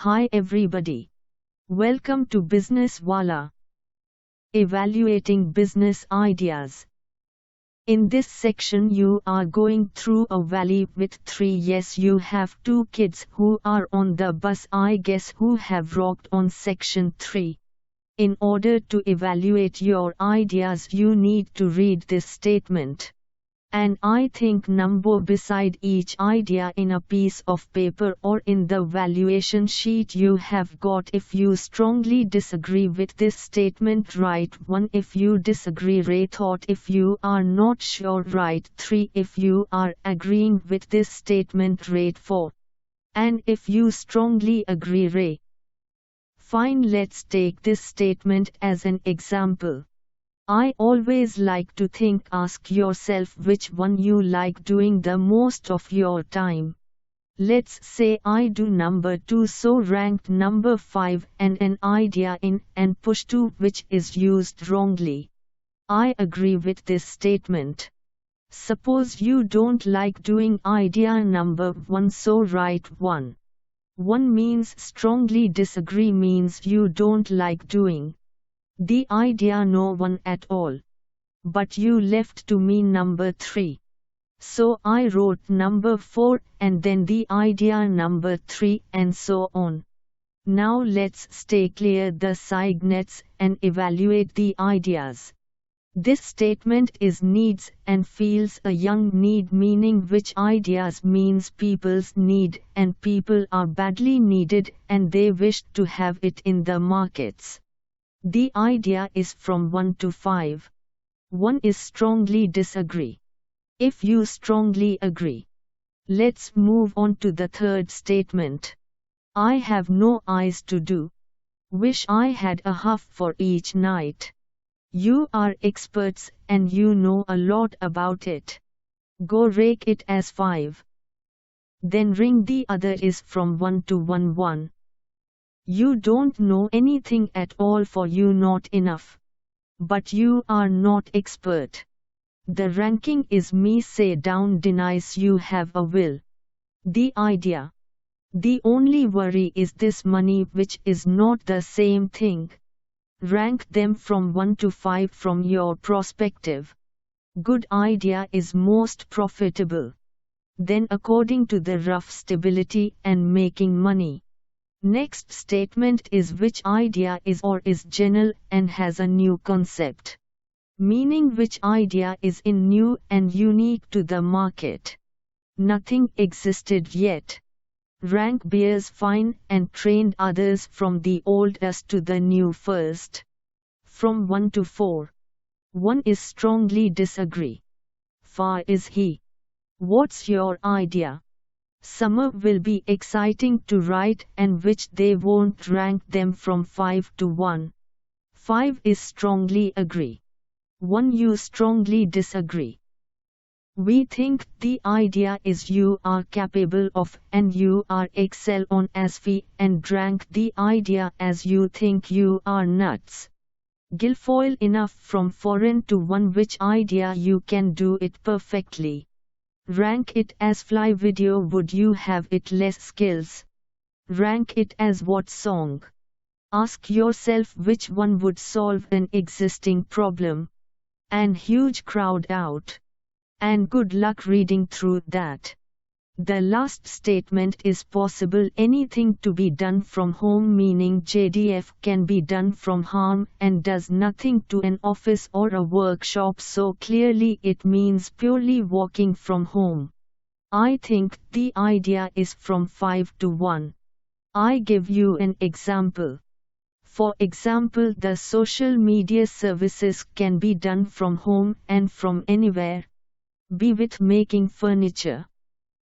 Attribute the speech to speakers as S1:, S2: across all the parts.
S1: Hi everybody. Welcome to Business Wala. Evaluating business ideas. In this section you are going through a valley with 3 yes you have 2 kids who are on the bus I guess who have rocked on section 3. In order to evaluate your ideas you need to read this statement. And I think number beside each idea in a piece of paper or in the valuation sheet you have got. If you strongly disagree with this statement, write 1. If you disagree, write thought. If you are not sure, write 3. If you are agreeing with this statement, rate 4. And if you strongly agree, rate. Fine, let's take this statement as an example. I always like to think, ask yourself which one you like doing the most of your time. Let's say I do number 2, so ranked number 5 and an idea in and push 2 which is used wrongly. I agree with this statement. Suppose you don't like doing idea number 1, so write 1. 1 means strongly disagree, means you don't like doing the idea no one at all. But you left to me number 3. So I wrote number 4 and then the idea number 3 and so on. Now let's stay clear the signets and evaluate the ideas. This statement is needs and feels a young need, meaning which ideas means people's need and people are badly needed and they wish to have it in the markets. The idea is from 1 to 5. 1 is strongly disagree. If you strongly agree. Let's move on to the third statement. I have no eyes to do. Wish I had a half for each night. You are experts and you know a lot about it. Go rake it as 5. Then ring the other is from 1 to 1. You don't know anything at all, for you not enough. But you are not expert. The ranking is me, say down, denies you have a will. The idea. The only worry is this money, which is not the same thing. Rank them from 1 to 5 from your perspective. Good idea is most profitable. Then according to the rough stability and making money. Next statement is which idea is or is general and has a new concept. Meaning which idea is in new and unique to the market. Nothing existed yet. Rank bears fine and trained others from the oldest to the new first. From 1 to 4. 1 is strongly disagree. 4 is he. What's your idea? Summer will be exciting to write and which they won't rank them from 5 to 1. 5 is strongly agree. 1 you strongly disagree. We think the idea is you are capable of and you are excel on as we and rank the idea as you think you are nuts. Guilfoyle enough from foreign to 1 which idea you can do it perfectly. Rank it as fly video, would you have it less skills? Rank it as what song? Ask yourself which one would solve an existing problem. And huge crowd out. And good luck reading through that. The last statement is possible anything to be done from home, meaning JDF can be done from home and does nothing to an office or a workshop, so clearly it means purely working from home. I think the idea is from 5 to 1. I give you an example. For example, the social media services can be done from home and from anywhere. Be with making furniture.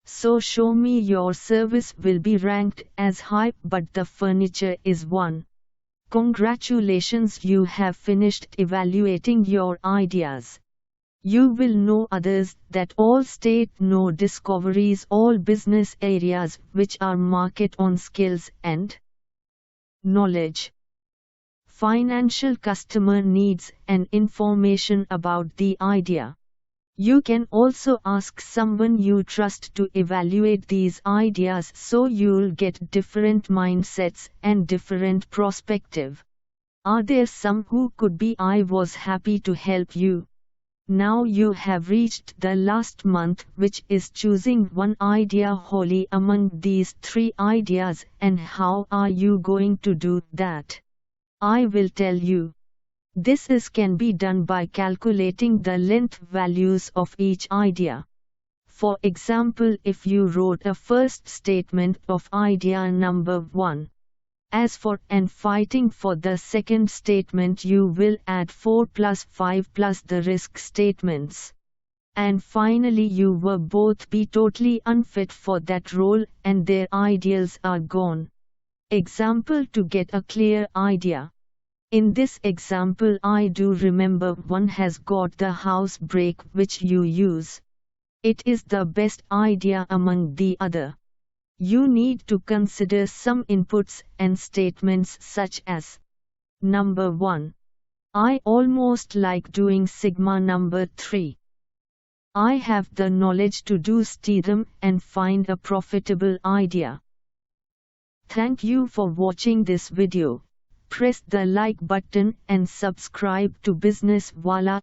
S1: So show me your service will be ranked as high, but the furniture is 1. Congratulations, you have finished evaluating your ideas. You will know others that all state no discoveries, all business areas which are market on skills and knowledge. Financial customer needs and information about the idea. You can also ask someone you trust to evaluate these ideas so you'll get different mindsets and different perspective. Are there some who could be? I was happy to help you. Now you have reached the last month, which is choosing one idea wholly among these 3 ideas, and how are you going to do that? I will tell you. This can be done by calculating the length values of each idea. For example, if you wrote a first statement of idea number 1. As for and fighting for the second statement, you will add 4 plus 5 plus the risk statements. And finally you will both be totally unfit for that role and their ideals are gone. Example to get a clear idea. In this example, I do remember one has got the house brake which you use. It is the best idea among the other. You need to consider some inputs and statements such as: number 1. I almost like doing sigma. Number 3. I have the knowledge to do them and find a profitable idea. Thank you for watching this video. Press the like button and subscribe to Business Wala.